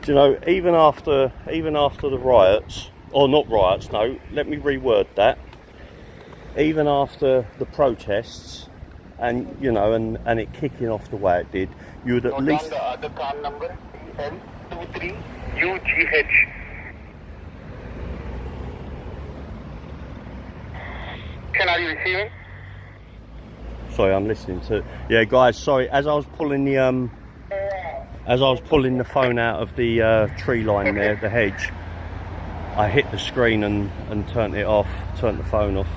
Do you know, even after the riots, or not riots, no, let me reword that. Even after the protests, and you know, and it kicking off the way it did, you would at least. The other car number L23UGH. Are you receiving? Sorry, I'm listening to. Yeah, guys. Sorry, as I was pulling the phone out of the tree line there, the hedge, I hit the screen and turned it off, turned the phone off.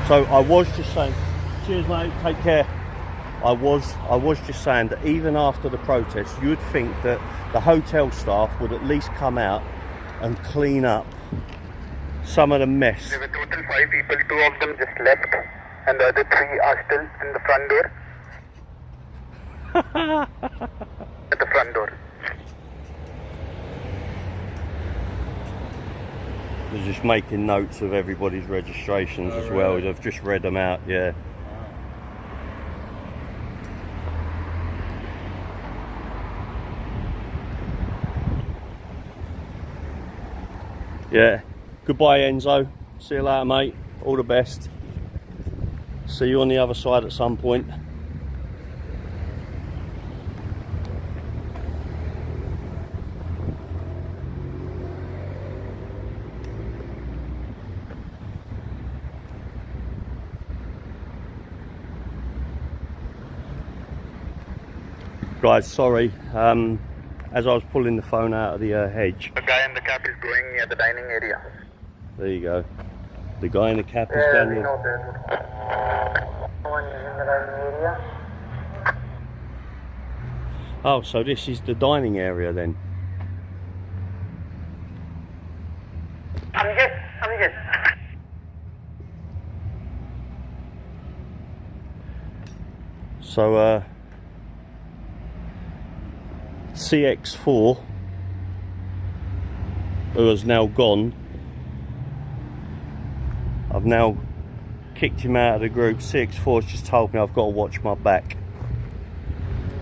So I was just saying, cheers mate, take care. I was just saying that even after the protest, you would think that the hotel staff would at least come out and clean up some of the mess. There were total 5 people, 2 of them just left, and the other 3 are still in the front door. At the front door. They're just making notes of everybody's registrations as well. Really? I've just read them out, yeah. Yeah. Goodbye, Enzo. See you later, mate. All the best. See you on the other side at some point. Guys, sorry. As I was pulling the phone out of the hedge. The guy in the cap is going near the dining area. There you go. The guy in the cap is down here. One is in the dining area. Oh, so this is the dining area then? I'm good. So, CX4, who has now gone, I've now kicked him out of the group. CX4's just told me I've got to watch my back.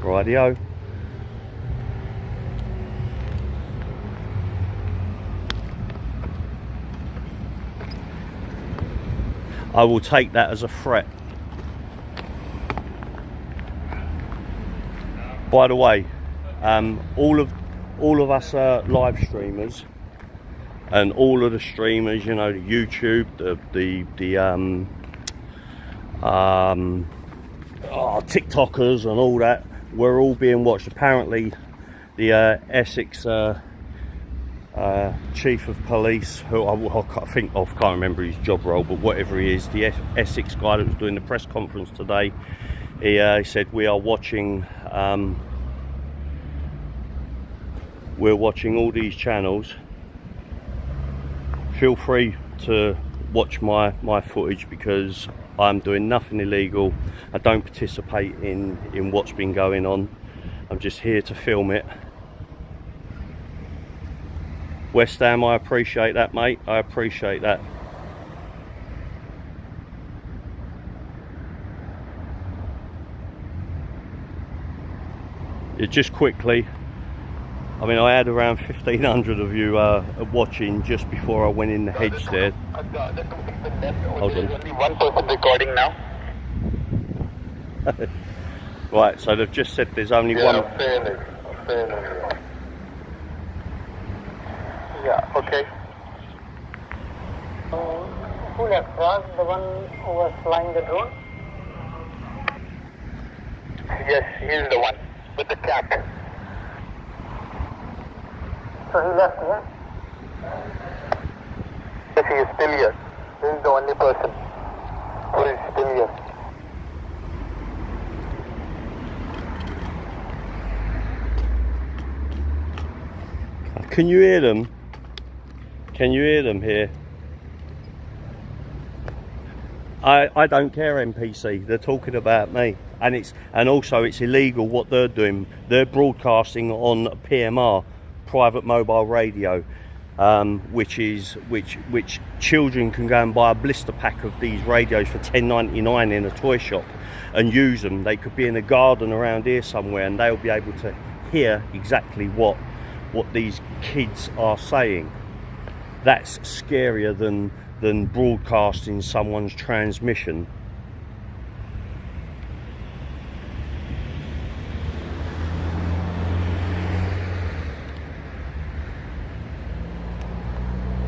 Rightio. I will take that as a threat. By the way, all of us live streamers and all of the streamers, you know, the YouTube, TikTokers and all that, we're all being watched. Apparently, the Essex chief of police, who I can't remember his job role, but whatever he is, the Essex guy that was doing the press conference today, he said we are watching. We're watching all these channels. Feel free to watch my footage because I'm doing nothing illegal. I don't participate in what's been going on. I'm just here to film it. West Ham, I appreciate that, mate. I appreciate that. It just quickly, I mean, I had around 1,500 of you watching just before I went in the hedge there. Hold on. Only one person recording now. Right, so they've just said there's only one. Fairly. Yeah, okay. Who left? Was the one who was flying the drone? Yes, he's the one with the cap. So he left, yeah? Yes, he is still here. He is the only person who is still here. Can you hear them? Can you hear them here? I don't care, NPC. They're talking about me, and also it's illegal what they're doing. They're broadcasting on PMR, private mobile radio, which children can go and buy a blister pack of these radios for $10.99 in a toy shop and use them. They could be in a garden around here somewhere, and they'll be able to hear exactly what these kids are saying. That's scarier than broadcasting someone's transmission.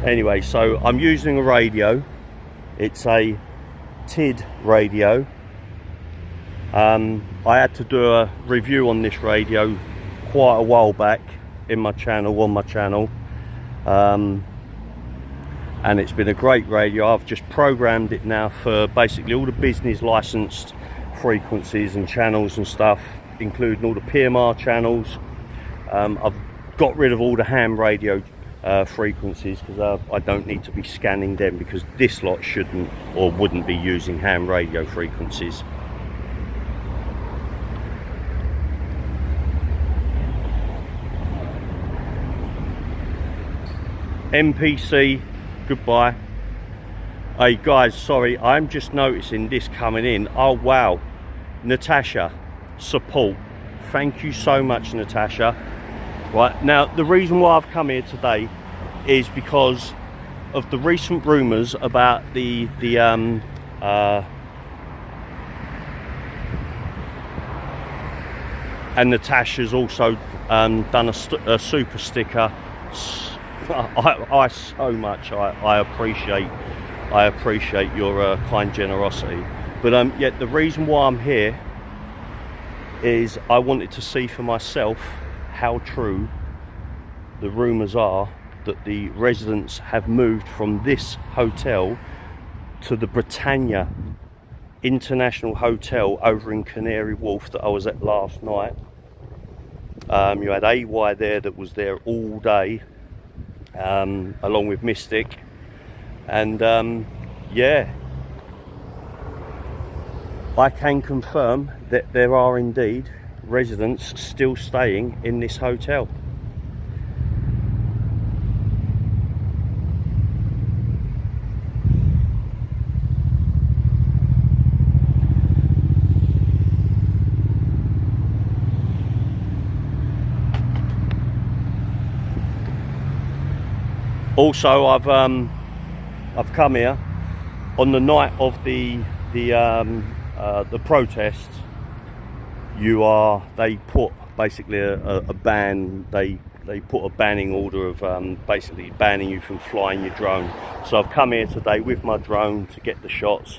Anyway, so I'm using a radio. It's a TID radio. I had to do a review on this radio quite a while back in my channel, and it's been a great radio. I've just programmed it now for basically all the business licensed frequencies and channels and stuff, including all the PMR channels. I've got rid of all the ham radio frequencies because I don't need to be scanning them, because this lot shouldn't or wouldn't be using ham radio frequencies. MPC, goodbye. Hey guys, sorry, I'm just noticing this coming in. Oh wow, Natasha, support. Thank you so much, Natasha. Right, now the reason why I've come here today is because of the recent rumours about and Natasha's also done a super sticker. I so much I appreciate your kind generosity, but yet the reason why I'm here is I wanted to see for myself how true the rumours are that the residents have moved from this hotel to the Britannia International Hotel over in Canary Wharf that I was at last night. You had AY there that was there all day, along with Mystic, and yeah, I can confirm that there are indeed residents still staying in this hotel. Also, I've come here on the night of the protest. They put basically a ban. They put a banning order of basically banning you from flying your drone. So I've come here today with my drone to get the shots.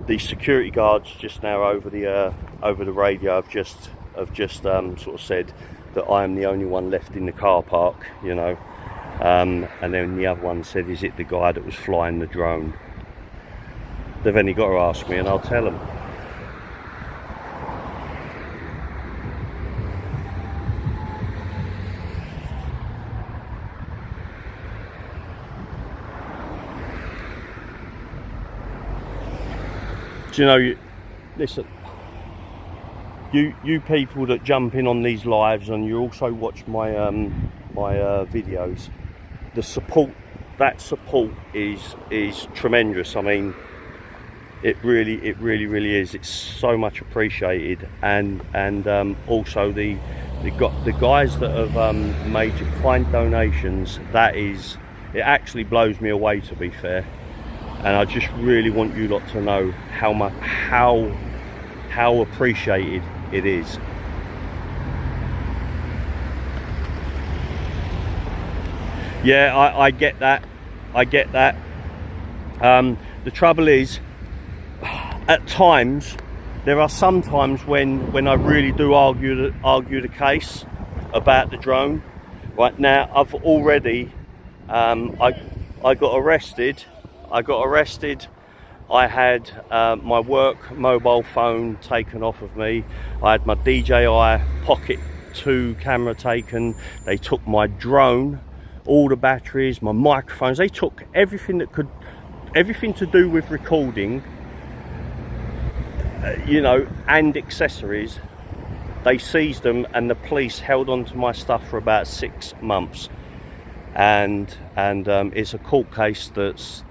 The security guards just now over the radio have just sort of said that I am the only one left in the car park, you know. And then the other one said, is it the guy that was flying the drone? They've only got to ask me and I'll tell them. Do you know, listen, you people that jump in on these lives and you also watch my videos, the support is tremendous. I mean, it really is. It's so much appreciated, and also the guys that have made your kind donations. It actually blows me away, to be fair. And I just really want you lot to know how appreciated it is. Yeah, I get that. The trouble is, at times, there are some times when I really do argue the case about the drone. Right now, I've already I got arrested. I had my work mobile phone taken off of me. I had my DJI Pocket 2 camera taken. They took my drone, all the batteries, my microphones. They took everything to do with recording, you know, and accessories. They seized them, and the police held on to my stuff for about 6 months. And it's a court case that's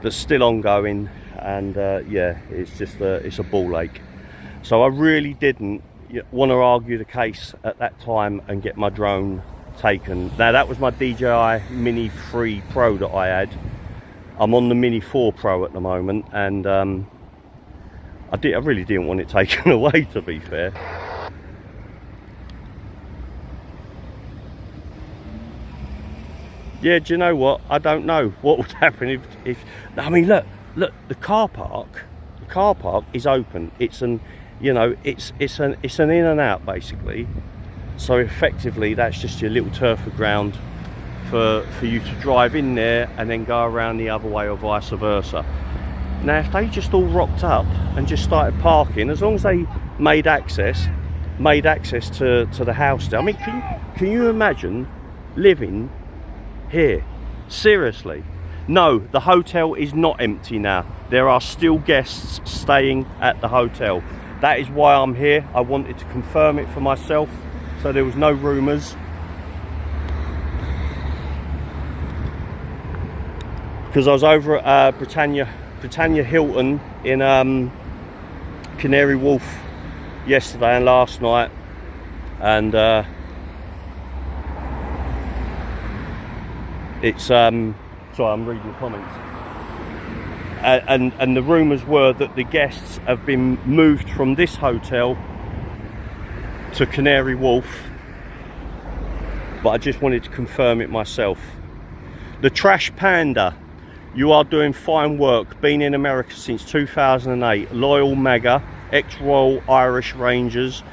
still ongoing, and yeah, it's a ball ache. So I really didn't, want to argue the case at that time and get my drone taken. Now that was my DJI Mini 3 Pro that I had. I'm on the Mini 4 Pro at the moment, and I really didn't want it taken away, to be fair. Yeah, do you know what? I don't know what would happen if I mean, look, the car park is open. It's an, you know, it's an in and out basically. So effectively, that's just your little turf of ground for you to drive in there and then go around the other way or vice versa. Now, if they just all rocked up and just started parking, as long as they made access to the house there. I mean, can you imagine living here? Seriously? No, the hotel is not empty now. There are still guests staying at the hotel. That is why I'm here. I wanted to confirm it for myself, so there was no rumours. Because I was over at Britannia Hilton in Canary Wharf yesterday and last night, and it's sorry, I'm reading the comments, and the rumours were that the guests have been moved from this hotel to Canary Wharf, but I just wanted to confirm it myself. The Trash Panda, you are doing fine work. Been in America since 2008. Loyal MAGA, ex-Royal Irish Rangers.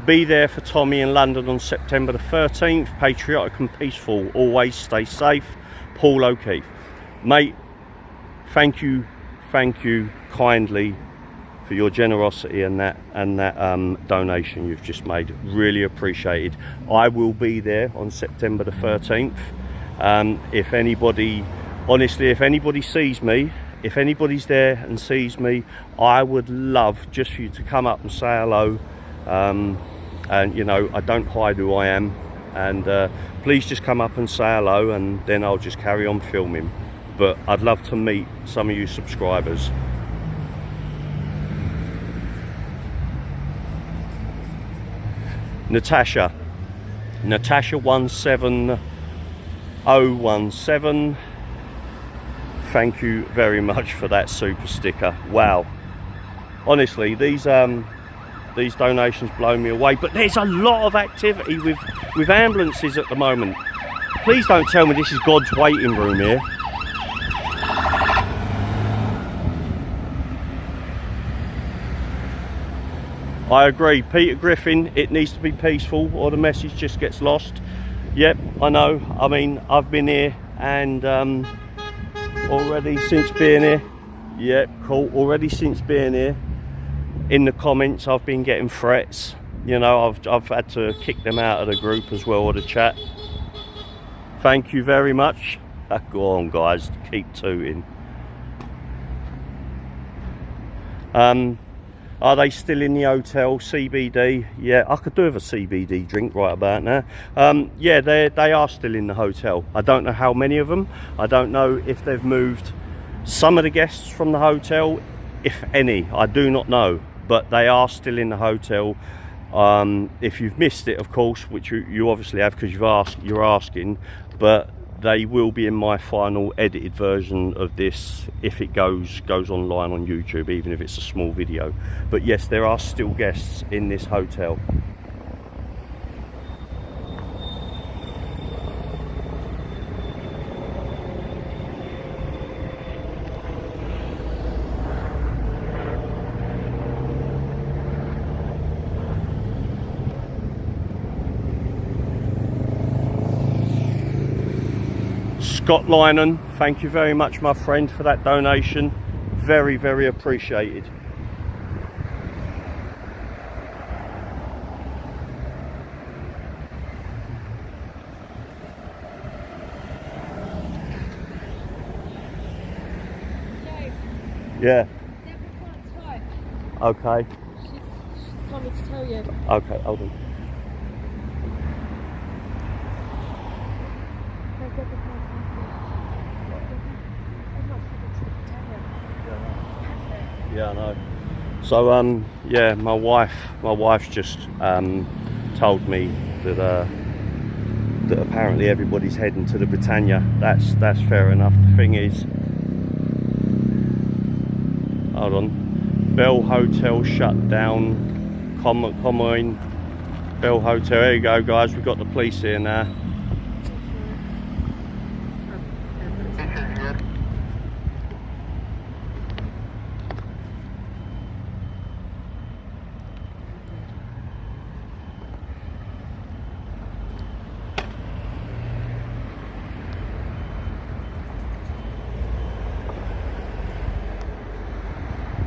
Be there for Tommy in London on September the 13th. Patriotic and peaceful. Always stay safe. Paul O'Keefe. Mate, thank you kindly for your generosity and that donation you've just made. Really appreciated. I will be there on September the 13th. If anybody, honestly, if anybody sees me, if anybody's there and sees me, I would love just for you to come up and say hello. And you know, I don't hide who I am, and please just come up and say hello, and then I'll just carry on filming. But I'd love to meet some of you subscribers. Natasha 17017, thank you very much for that super sticker. Wow, honestly, these donations blow me away. But there's a lot of activity with ambulances at the moment. Please don't tell me this is God's waiting room here. I agree, Peter Griffin, it needs to be peaceful or the message just gets lost. Yep, I know. I mean, I've been here, and already since being here, yep, cool, already since being here, in the comments I've been getting threats. You know, I've had to kick them out of the group as well, or the chat. Thank you very much. Go on guys, keep tooting. Are they still in the hotel? CBD? Yeah, I could do with a CBD drink right about now. Yeah, they are still in the hotel. I don't know how many of them. I don't know if they've moved some of the guests from the hotel, if any. I do not know, but they are still in the hotel. If you've missed it, of course, which you obviously have because you're asking, but they will be in my final edited version of this if it goes online on YouTube, even if it's a small video. But yes, there are still guests in this hotel. Scott Lynon, thank you very much, my friend, for that donation. Very, very appreciated. Yeah. Okay. She's told me to tell you. Okay, hold on. Yeah, I know. So yeah, my wife's just told me that that apparently everybody's heading to the Britannia. That's fair enough. The thing is, hold on, Bell Hotel shut down. Common Bell Hotel. There you go, guys. We've got the police here now.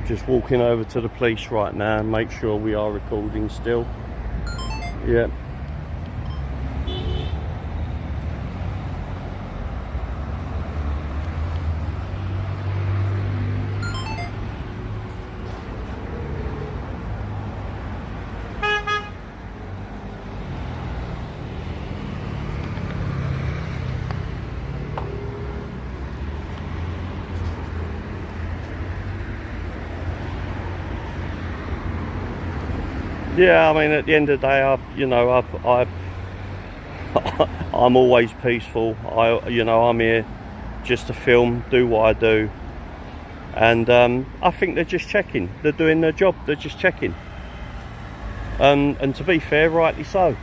Just walking over to the police right now, make sure we are recording still. Yeah. Yeah, I mean, at the end of the day, I'm always peaceful. I'm here just to film, do what I do, and I think they're just checking. They're doing their job. They're just checking, and to be fair, rightly so.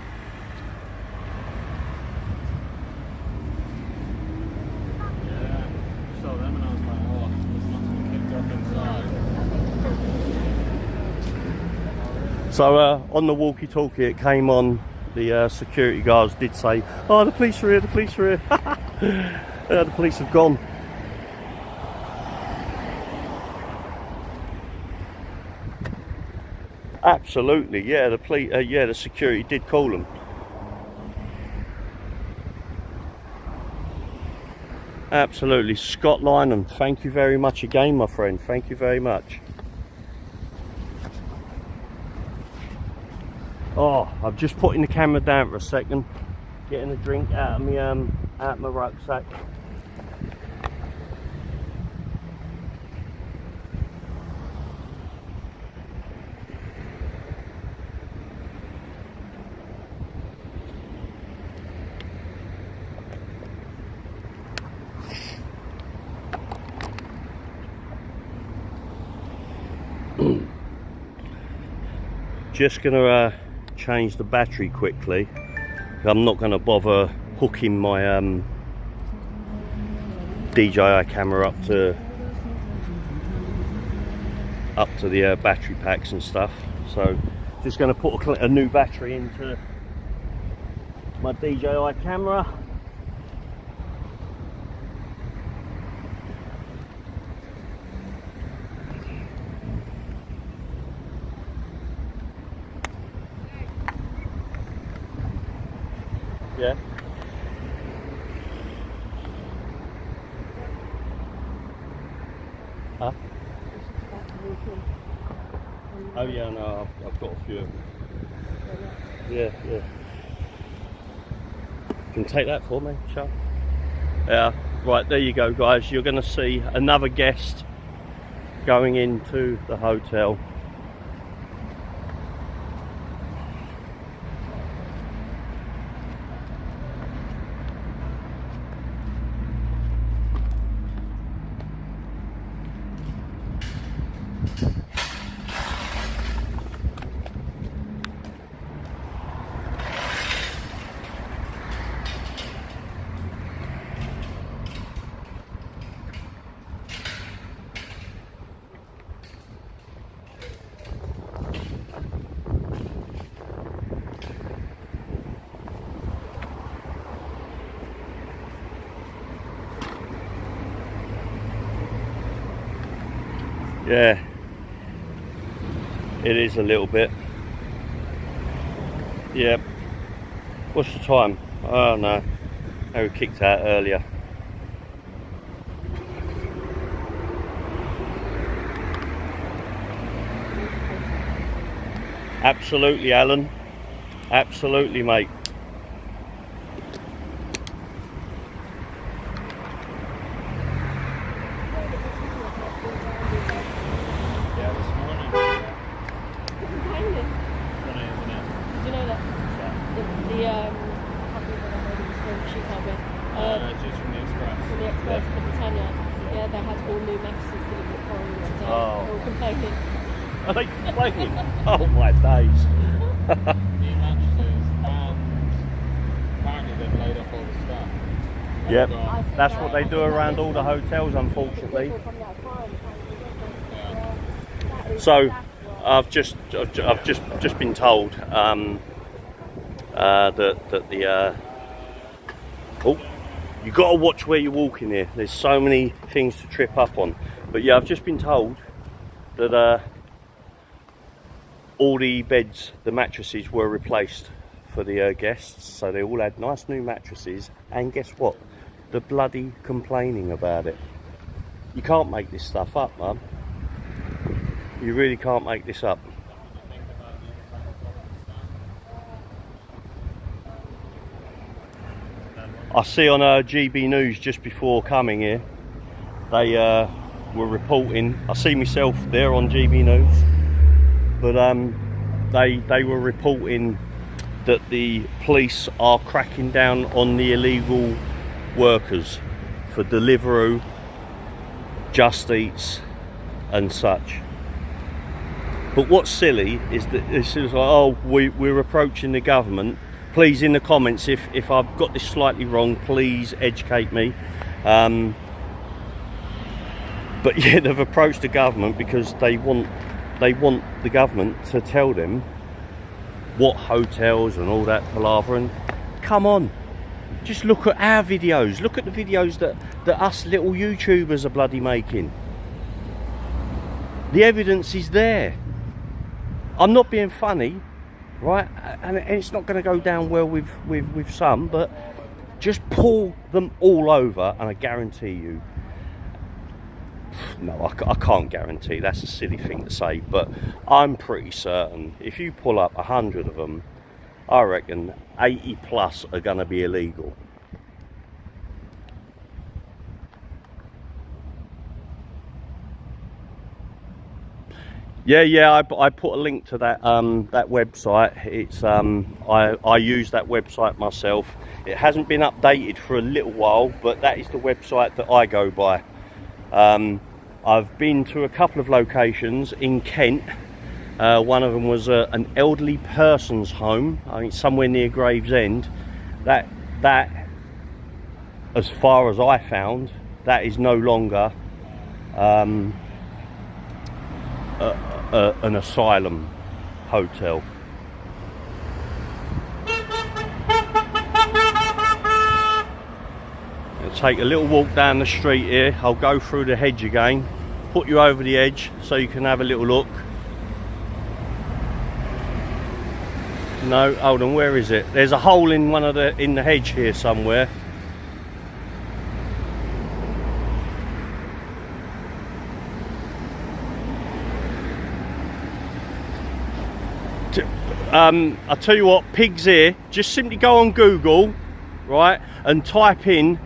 So on the walkie-talkie, it came on. The security guards did say, "Oh, the police are here. The police are here." The police have gone. Absolutely, yeah. The police, yeah, the security did call them. Absolutely, Scott Lynham. Thank you very much again, my friend. Thank you very much. Oh, I've just putting the camera down for a second, getting a drink out of my rucksack. Just gonna change the battery quickly. I'm not going to bother hooking my DJI camera up to the battery packs and stuff. So just going to put a new battery into my DJI camera. Yeah. Huh? Oh yeah, no, I've got a few. Yeah, yeah. Can you take that for me, Charles? Yeah. Right, there you go, guys. You're going to see another guest going into the hotel. Yeah, it is a little bit. Yep. What's the time? Oh no, they were kicked out earlier. Absolutely, Alan. Absolutely, mate. Yeah, this morning. I can't remember what it was from, she told me. Just from the Express. From the Express, the Britannia. Yeah, they had all new mattresses delivered for them today. Oh. They were complaining. Are they complaining? Oh my days. New mattresses, and apparently they've laid off all the staff. Yep, I think that's that- what they I do think that around is all the some- hotels, unfortunately. People coming out of crime, apparently, don't they? Yeah. That is So that's right. I've just been told that the oh, you got to watch where you're walking here. There's so many things to trip up on. But yeah, I've just been told that all the beds, the mattresses were replaced for the guests, so they all had nice new mattresses. And guess what? They're bloody complaining about it. You can't make this stuff up, man. You really can't make this up. I see on GB News just before coming here, they were reporting. I see myself there on GB News, but they were reporting that the police are cracking down on the illegal workers for Deliveroo, Just Eats, and such. But what's silly is that this is like, oh, we're approaching the government. Please, in the comments, if I've got this slightly wrong, please educate me. But yeah, they've approached the government because they want the government to tell them what hotels and all that palaver. And come on, just look at our videos. Look at the videos that us little YouTubers are bloody making. The evidence is there. I'm not being funny, right? And it's not going to go down well with some, but just pull them all over, and I guarantee you. No, I can't guarantee. That's a silly thing to say, but I'm pretty certain if you pull up 100 of them, I reckon 80 plus are going to be illegal. Yeah, I put a link to that that website. It's I use that website myself. It hasn't been updated for a little while, but that is the website that I go by. I've been to a couple of locations in Kent. One of them was an elderly person's home, I think somewhere near Gravesend. That, as far as I found, that is no longer an asylum hotel. I'll take a little walk down the street here. I'll go through the hedge again, put you over the edge so you can have a little look. No, hold on, where is it? There's a hole in in the hedge here somewhere. I'll tell you what, pigs here, just simply go on Google, right, and type in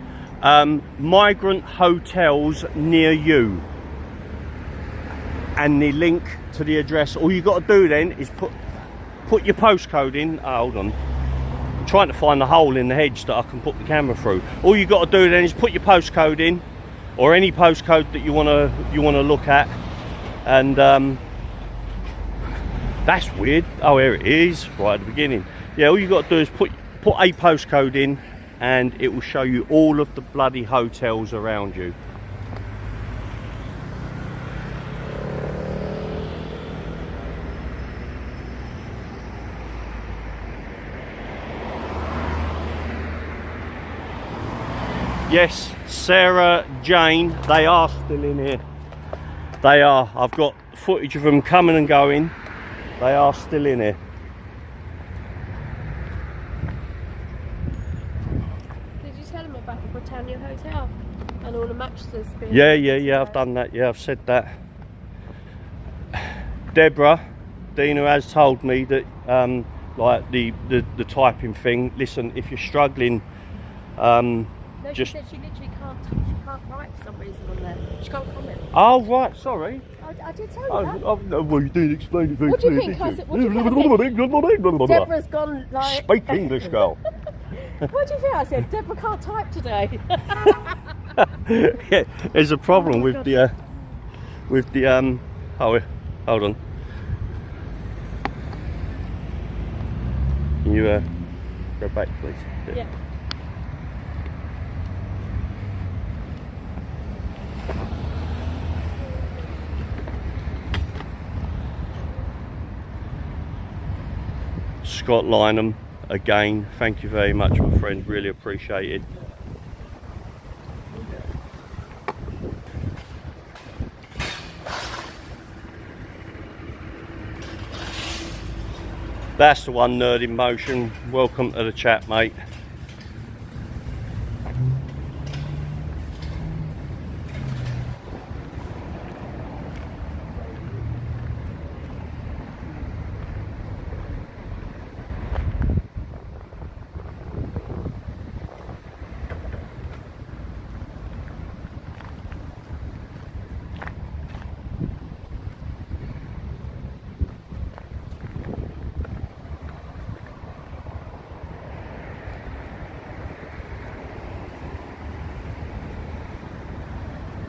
migrant hotels near you, and the link to the address. All you got to do then is put your postcode in. Hold on, I'm trying to find the hole in the hedge that I can put the camera through. All you got to do then is put your postcode in, or any postcode that you want to look at, and that's weird. Oh, here it is, right at the beginning. Yeah, all you got to do is put a postcode in, and it will show you all of the bloody hotels around you. Yes, Sarah, Jane, they are still in here. They are. I've got footage of them coming and going. They are still in here. Did you tell him about the Britannia Hotel and all the mattresses being... Yeah, I've done that. Yeah, I've said that. Dina has told me that like the typing thing. Listen, if you're struggling, No, just... she said she literally can't write for some reason on there. She can't comment. Oh right, sorry. Oh I did tell you that. Well, you didn't explain it very What do you clearly, think? did What do you think? you? Deborah's gone like. Speak English, girl. What do you think? I said Deborah can't type today. Yeah, there's a problem with God. the hold on. Can you go back, please? Yeah. Scott Lynham, again, thank you very much, my friend, really appreciated. That's the one, Nerd in Motion. Welcome to the chat, mate.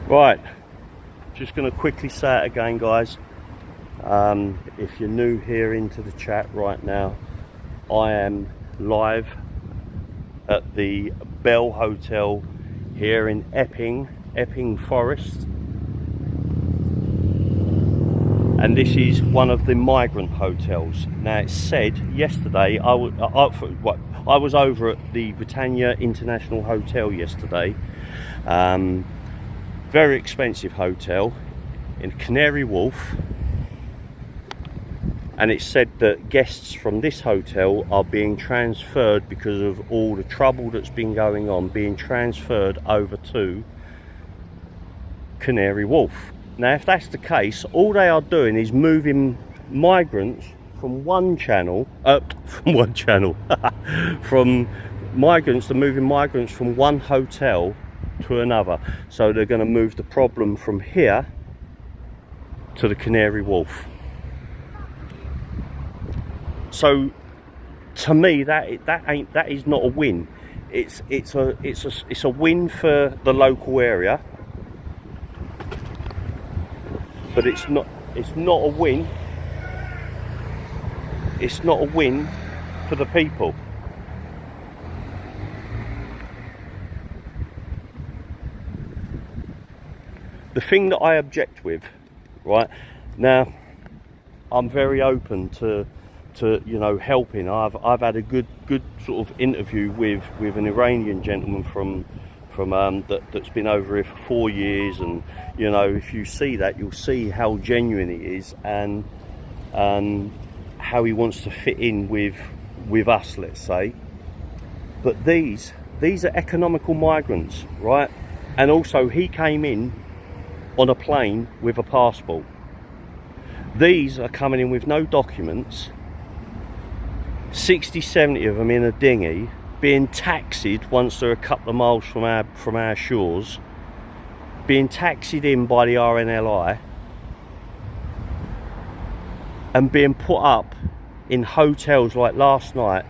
Right, just going to quickly say it again, guys. If you're new here into the chat right now, I am live at the Bell Hotel here in Epping Forest, and this is one of the migrant hotels. Now, it's said yesterday I was over at the Britannia International Hotel yesterday. Very expensive hotel in Canary Wharf, and it's said that guests from this hotel are being transferred, because of all the trouble that's been going on, being transferred over to Canary Wharf. Now, if that's the case, all they are doing is moving migrants from one channel, from migrants, they're moving migrants from one hotel to another. So they're going to move the problem from here to the Canary Wharf. So to me, that is not a win. It's a win for the local area, but it's not a win. It's not a win for the people. The thing that I object with, right now, I'm very open to you know, helping. I've had a good sort of interview with an Iranian gentleman from that's been over here for 4 years, and you know, if you see that, you'll see how genuine he is, and how he wants to fit in with us, let's say. But these are economical migrants, right? And also, he came in on a plane with a passport. These are coming in with no documents, 60-70 of them in a dinghy, being taxied once they're a couple of miles from our shores, being taxied in by the RNLI, and being put up in hotels like last night.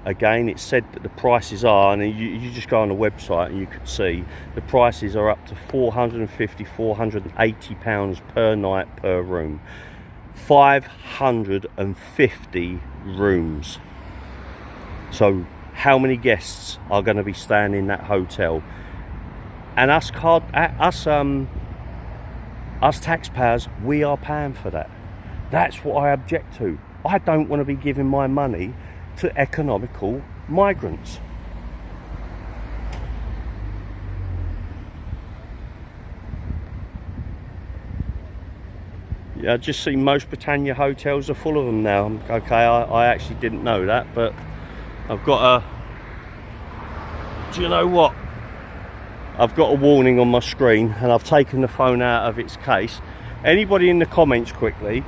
Again, it's said that the prices are, and you just go on the website and you can see the prices are up to £450-480 per night per room. 550 rooms. So how many guests are going to be staying in that hotel? And us taxpayers, we are paying for that. That's what I object to. I don't want to be giving my money to economical migrants. Yeah, I just see most Britannia hotels are full of them now. Okay, I actually didn't know that, but I've got a... Do you know what? I've got a warning on my screen, and I've taken the phone out of its case. Anybody in the comments quickly,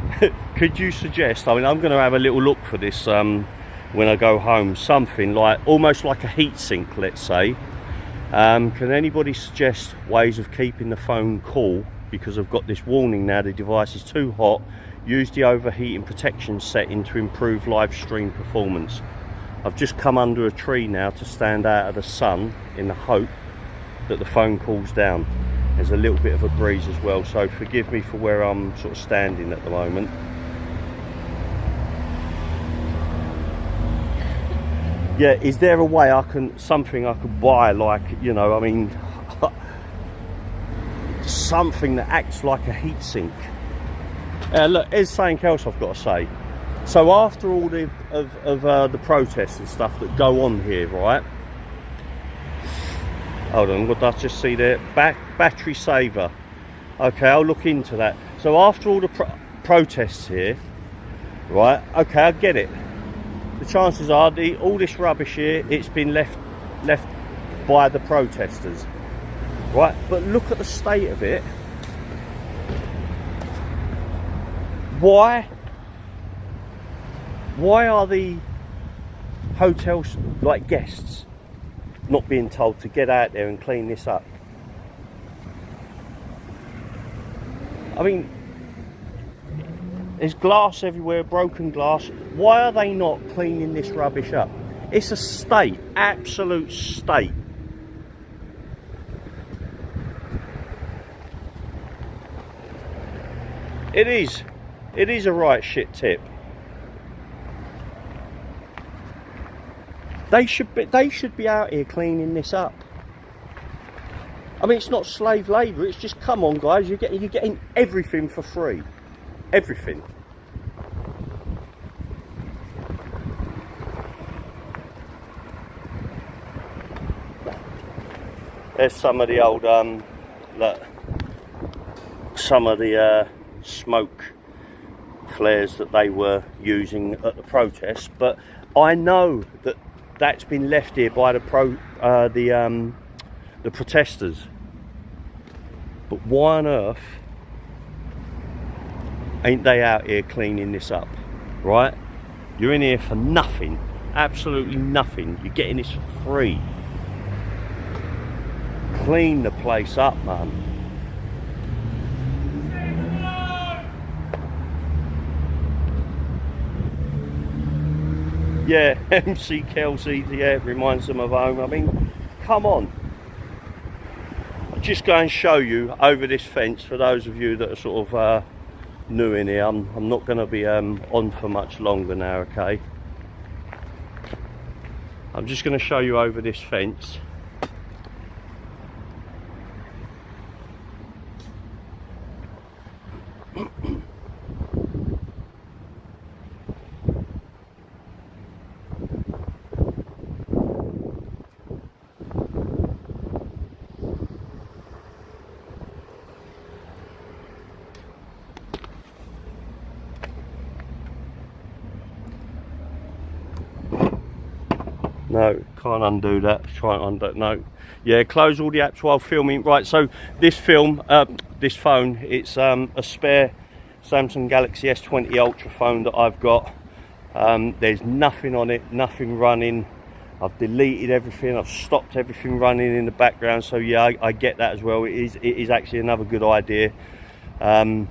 could you suggest, I mean, I'm going to have a little look for this when I go home, something like, almost like a heat sink, let's say. Can anybody suggest ways of keeping the phone cool because I've got this warning now, the device is too hot. Use the overheating protection setting to improve live stream performance. I've just come under a tree now to stand out of the sun in the hope that the phone cools down. There's a little bit of a breeze as well, so forgive me for where I'm sort of standing at the moment. Yeah, is there a way something I could buy, like, you know, I mean, something that acts like a heatsink? Look, there's something else I've got to say. So after all the protests and stuff that go on here, right? Hold on, what did I just see there? Battery saver. Okay, I'll look into that. So after all the protests here, right? Okay, I get it. The chances are all this rubbish here, it's been left by the protesters, right? But look at the state of it. Why are the hotels, like guests, not being told to get out there and clean this up? I mean, there's glass everywhere, broken glass. Why are they not cleaning this rubbish up? It's a state, absolute state. It is a right shit tip. They should be out here cleaning this up. I mean, it's not slave labour. It's just, come on, guys, you're getting everything for free, everything. There's some of the old look, some of the smoke flares that they were using at the protests, but I know that that's been left here by the protesters. But why on earth ain't they out here cleaning this up, right? You're in here for nothing, absolutely nothing. You're getting this for free. Clean the place up, man. Yeah, MC Kelsey, yeah, it reminds them of home. I mean, come on. I'll just go and show you over this fence for those of you that are sort of new in here. I'm not going to be on for much longer now, okay? I'm just going to show you over this fence. No, can't undo that. Try and undo. No, yeah, close all the apps while filming. Right, so this phone, it's a spare Samsung Galaxy S20 Ultra phone that I've got. There's nothing on it, nothing running. I've deleted everything. I've stopped everything running in the background. So yeah, I get that as well. It is actually another good idea. But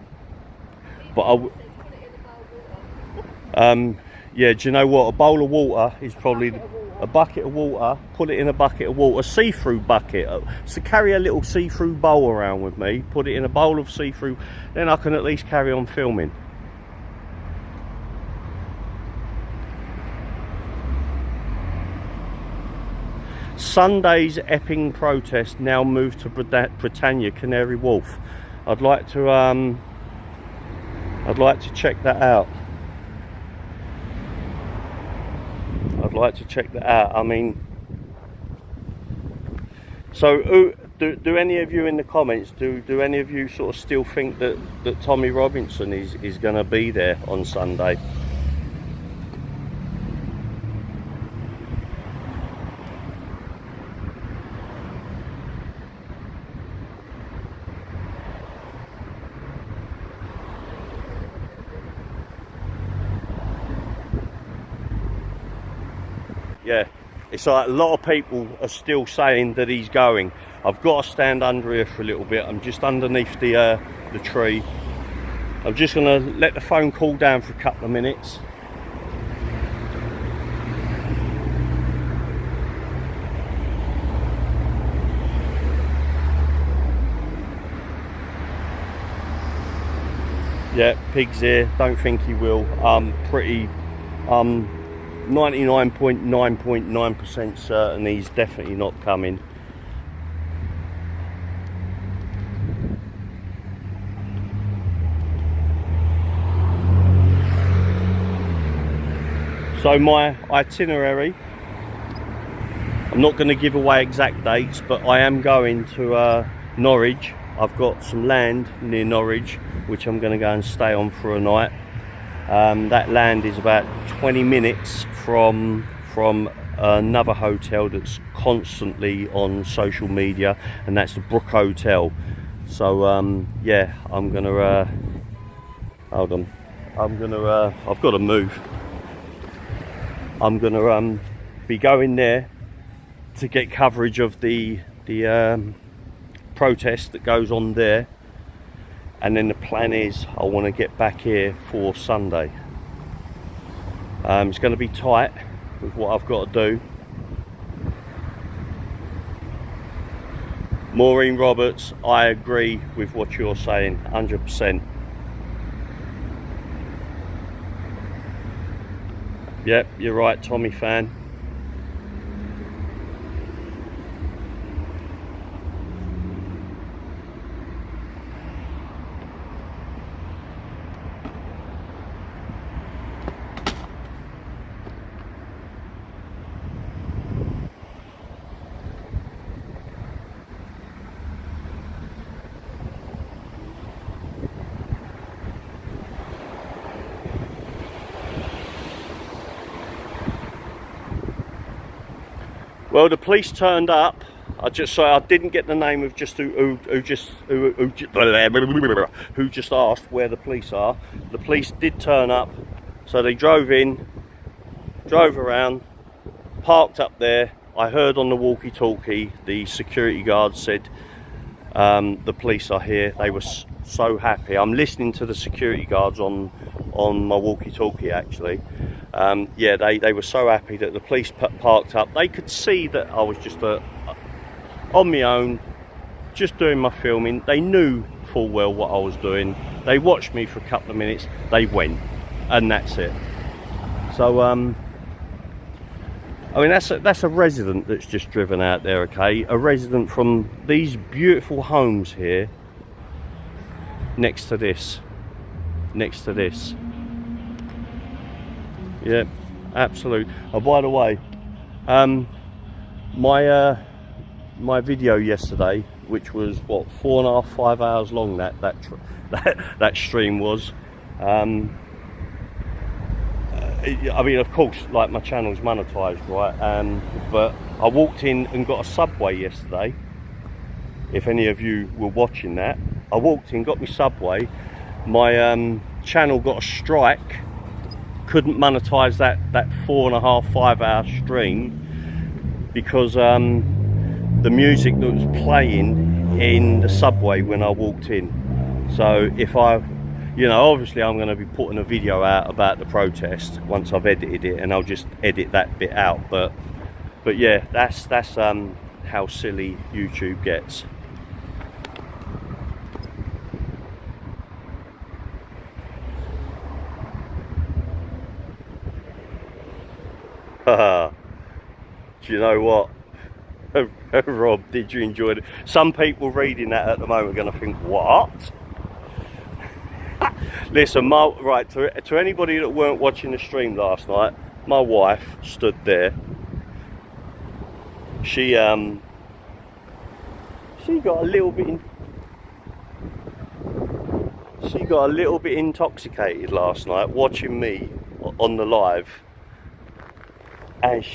yeah, do you know what? A bowl of water is probably a bucket of water. Put it in a bucket of water, see-through bucket. So carry a little see-through bowl around with me. Put it in a bowl of see-through. Then I can at least carry on filming. Sunday's Epping protest now moved to Britannia, Canary Wharf. I'd like to check that out. I'd like to check that out. I mean, so do any of you in the comments, do any of you sort of still think that Tommy Robinson is going to be there on Sunday? Yeah, it's like a lot of people are still saying that he's going. I've got to stand under here for a little bit. I'm just underneath the the tree. I'm just going to let the phone cool down for a couple of minutes. Yeah, pig's here. Don't think he will. Pretty 99.9% certain he's definitely not coming. So my itinerary, I'm not going to give away exact dates, but I am going to Norwich. I've got some land near Norwich which I'm going to go and stay on for a night. That land is about 20 minutes from another hotel that's constantly on social media, and that's the Brook Hotel. So yeah, I'm gonna hold on. I've got to move. I'm gonna be going there to get coverage of the protest that goes on there, and then the plan is I want to get back here for Sunday. It's going to be tight with what I've got to do. Maureen Roberts, I agree with what you're saying, 100%. Yep, you're right, Tommy fan. Well, the police turned up. I didn't get the name of just who just asked where the police are. The police did turn up, so they drove in, drove around, parked up there. I heard on the walkie-talkie the security guard said the police are here. They were so happy. I'm listening to the security guards on my walkie-talkie actually. Yeah, they were so happy that the police parked up. They could see that I was just on my own, just doing my filming. They knew full well what I was doing. They watched me for a couple of minutes, they went, and that's it. So I mean, that's a resident that's just driven out there, okay? A resident from these beautiful homes here next to this. Yeah, absolute. Oh, by the way, my video yesterday, which was what 4.5, 5 hours long, that stream was. I mean, of course, like my channel's monetized, right? But I walked in and got a Subway yesterday. If any of you were watching that, I walked in, got my Subway. My channel got a strike. Couldn't monetize that 4.5, 5 hour stream because the music that was playing in the Subway when I walked in. So if obviously I'm going to be putting a video out about the protest once I've edited it, and I'll just edit that bit out. But yeah, that's how silly YouTube gets. Do you know what? Rob, did you enjoy it? Some people reading that at the moment are going to think, what? Listen, right, to anybody that weren't watching the stream last night, my wife stood there. She got a little bit intoxicated last night watching me on the live. And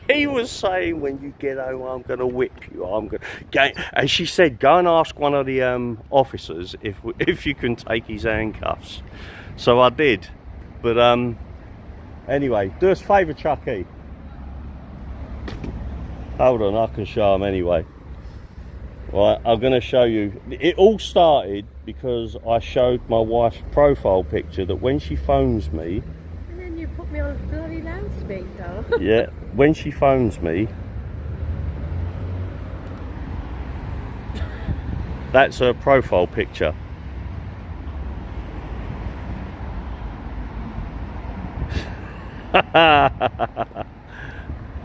he was saying, when you get home, I'm going to whip you. And she said, go and ask one of the officers if you can take his handcuffs. So I did. But anyway, do us a favour, Chucky. Hold on, I can show him anyway. Right, I'm going to show you. It all started because I showed my wife's profile picture that when she phones me, And then you put me on bloody loudspeaker. yeah, when she phones me, that's her profile picture.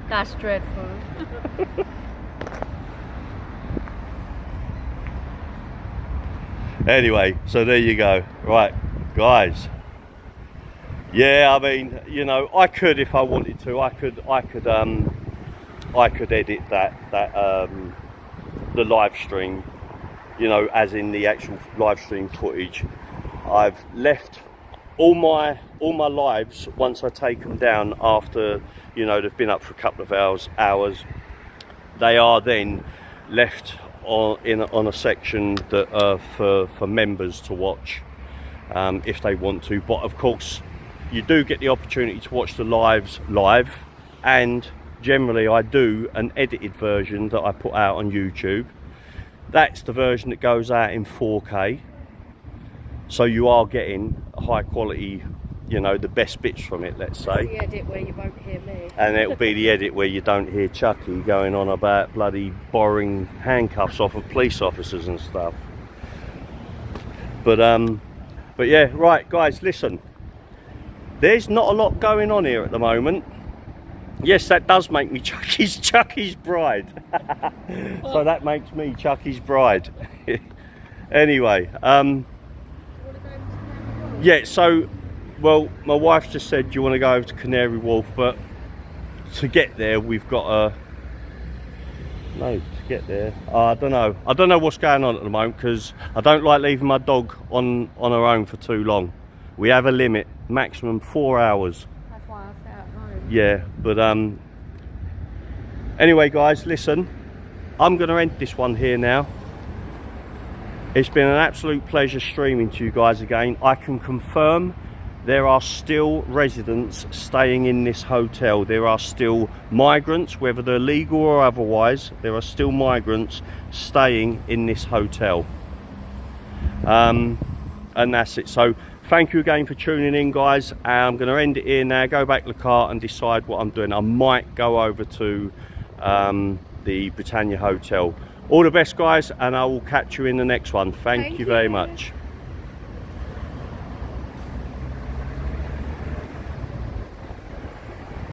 That's dreadful. Anyway, so there you go. Right, guys. Yeah, I mean, you know, I could if I wanted to. I could edit the live stream, you know, as in the actual live stream footage. I've left all my lives, once I take them down after, you know, they've been up for a couple of hours, they are then left on a section that for members to watch, if they want to. But of course, you do get the opportunity to watch the lives live, and generally I do an edited version that I put out on YouTube. That's the version that goes out in 4K, so you are getting high quality, you know, the best bits from it, let's say. The edit where you won't hear me. And it'll be the edit where you don't hear Chucky going on about bloody borrowing handcuffs off of police officers and stuff. But yeah, right guys, listen, there's not a lot going on here at the moment. Yes, that does make me Chucky's bride. So that makes me Chucky's bride. Anyway, yeah, so, well, my wife just said, do you want to go over to Canary Wharf? But to get there, we've got to get there, I don't know what's going on at the moment, because I don't like leaving my dog on her own for too long. We have a limit, maximum 4 hours. That's why I stay at home. Yeah, but anyway guys, listen, I'm going to end this one here now. It's been an absolute pleasure streaming to you guys again. I can confirm there are still residents staying in this hotel. There are still migrants, whether they're legal or otherwise, there are still migrants staying in this hotel. And that's it. So thank you again for tuning in, guys. I'm going to end it here now, go back to the car and decide what I'm doing. I might go over to the Britannia Hotel. All the best, guys, and I will catch you in the next one. Thank you very much.